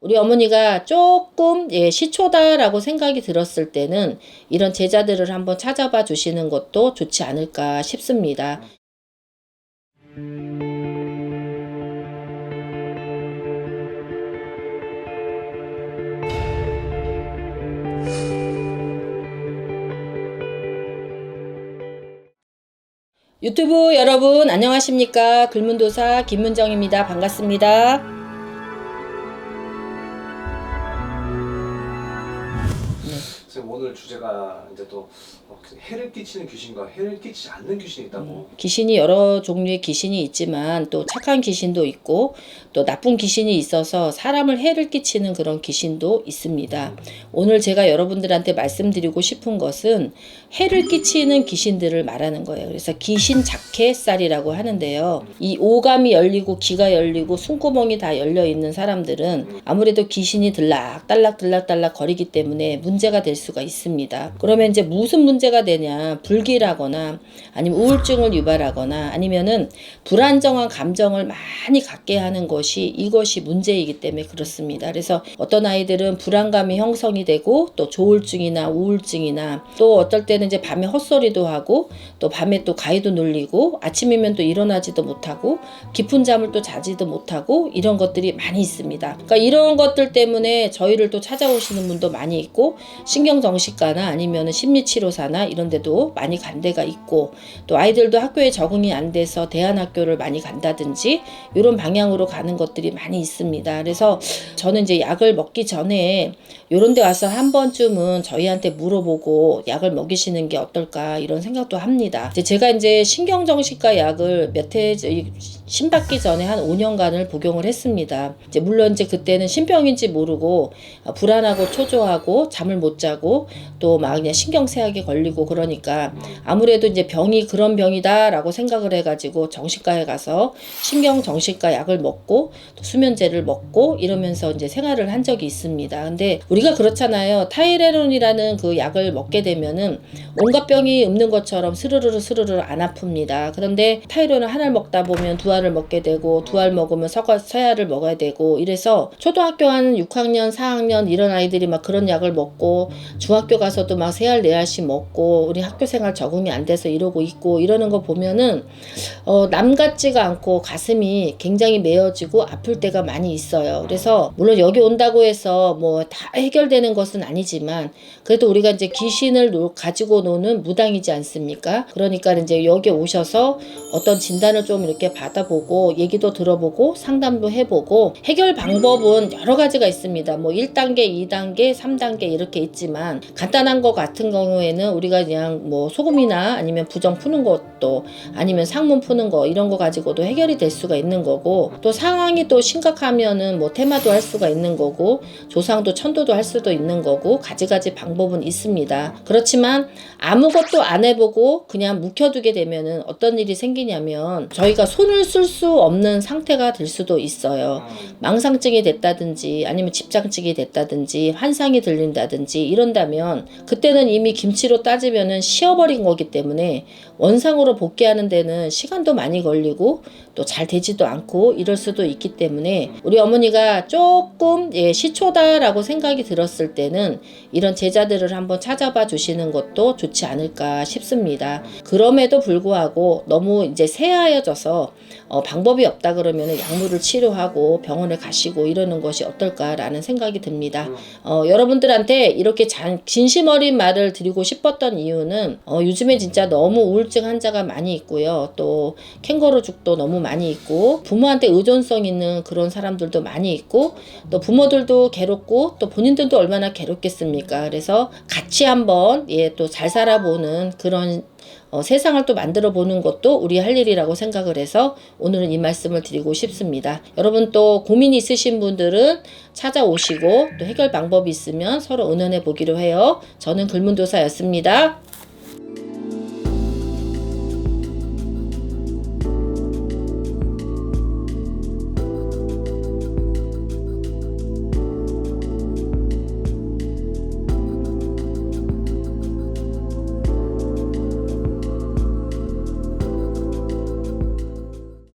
우리 어머니가 조금 시초다라고 생각이 들었을 때는 이런 제자들을 한번 찾아봐 주시는 것도 좋지 않을까 싶습니다. 유튜브 여러분 안녕하십니까? 글문도사 김문정입니다. 반갑습니다. 선생님, 오늘 주제가 이제 또 해를 끼치는 귀신과 해를 끼치지 않는 귀신이 있다고. 귀신이 여러 종류의 귀신이 있지만 또 착한 귀신도 있고 또 나쁜 귀신이 있어서 사람을 해를 끼치는 그런 귀신도 있습니다. 오늘 제가 여러분들한테 말씀드리고 싶은 것은 해를 끼치는 귀신들을 말하는 거예요. 그래서 귀신 자켓살이라고 하는데요. 이 오감이 열리고 귀가 열리고 숨구멍이 다 열려 있는 사람들은 아무래도 귀신이 들락달락 거리기 때문에 문제가 될 수가 있습니다. 그러면 이제 무슨 문제가 되냐? 불길하거나 아니면 우울증을 유발하거나 아니면은 불안정한 감정을 많이 갖게 하는 것이 이것이 문제이기 때문에 그렇습니다. 그래서 어떤 아이들은 불안감이 형성이 되고 또 조울증이나 우울증이나 또 어떨 때는 이제 밤에 헛소리도 하고 또 밤에 또 가위도 눌리고 아침이면 또 일어나지도 못하고 깊은 잠을 또 자지도 못하고 이런 것들이 많이 있습니다. 그러니까 이런 것들 때문에 저희를 또 찾아오시는 분도 많이 있고 신경정신과나 아니면 심리치료사나 이런 데도 많이 간 데가 있고 또 아이들도 학교에 적응이 안 돼서 대안학교를 많이 간다든지 이런 방향으로 가는 것들이 많이 있습니다. 그래서 저는 이제 약을 먹기 전에 이런 데 와서 한 번쯤은 저희한테 물어보고 약을 먹이시는 게 어떨까 이런 생각도 합니다. 제가 이제 신경정신과 약을 몇 해 신받기 전에 한 5년간을 복용을 했습니다. 물론 이제 그때는 신병인지 모르고 불안하고 초조하고 잠을 못 자고 또 막 그냥 신경쇠약이 걸리고 그러니까 아무래도 이제 병이 그런 병이다라고 생각을 해가지고 정신과에 가서 신경정신과 약을 먹고 또 수면제를 먹고 이러면서 이제 생활을 한 적이 있습니다. 근데 우리가 그렇잖아요. 타이레놀이라는 그 약을 먹게 되면은 온갖 병이 없는 것처럼 스르르르 안 아픕니다. 그런데 타이레놀 하나를 먹다 보면 두 알을 먹게 되고 두 알 먹으면 세 알을 먹어야 되고 이래서 초등학교 한 6학년 4학년 이런 아이들이 막 그런 약을 먹고 중학교 가서도 막 세 알 네 알씩 먹고 우리 학교 생활 적응이 안 돼서 이러고 있고 이러는 거 보면은 남 같지가 않고 가슴이 굉장히 메어지고 아플 때가 많이 있어요. 그래서 물론 여기 온다고 해서 뭐 다 해결되는 것은 아니지만 그래도 우리가 이제 귀신을 가지고 노는 무당이지 않습니까? 그러니까 이제 여기 오셔서 어떤 진단을 좀 이렇게 받아보고 얘기도 들어보고 상담도 해보고 해결 방법은 여러 가지가 있습니다. 뭐 1단계, 2단계, 3단계 이렇게 있지만 간단한 거 같은 경우에는 우리가 그냥 뭐 소금이나 아니면 부정 푸는 것도 아니면 상문 푸는 거 이런 거 가지고도 해결이 될 수가 있는 거고 또 상황이 또 심각하면은 뭐 테마도 할 수가 있는 거고 조상도 천도도 할 수도 있는 거고 가지가지 방법은 있습니다. 그렇지만 아무것도 안 해보고 그냥 묵혀두게 되면은 어떤 일이 생기냐면 저희가 손을 쓸 수 없는 상태가 될 수도 있어요. 망상증이 됐다든지 아니면 집장증이 됐다든지 환상이 들린다든지 이런다면 그때는 이미 김치로 따지면은 쉬어버린 거기 때문에 원상으로 복귀하는 데는 시간도 많이 걸리고 또 잘 되지도 않고 이럴 수도 있기 때문에 우리 어머니가 조금 시초다라고 생각이 들었을 때는 이런 제자들을 한번 찾아봐 주시는 것도 좋지 않을까 싶습니다. 그럼에도 불구하고 너무 이제 새하여져서 방법이 없다 그러면 약물을 치료하고 병원에 가시고 이러는 것이 어떨까라는 생각이 듭니다. 여러분들한테 이렇게 진심 어린 말을 드리고 싶었던 이유는 요즘에 진짜 너무 우울증 환자가 많이 있고요. 또 캥거루죽도 너무 많이 있고 부모한테 의존성 있는 그런 사람들도 많이 있고 또 부모들도 괴롭고 또 본인들도 얼마나 괴롭겠습니까. 그래서 같이 한번 또 잘 살아보는 그런 세상을 또 만들어 보는 것도 우리 할 일이라고 생각을 해서 오늘은 이 말씀을 드리고 싶습니다. 여러분 또 고민이 있으신 분들은 찾아오시고 또 해결 방법이 있으면 서로 의논해 보기로 해요. 저는 글문도사였습니다.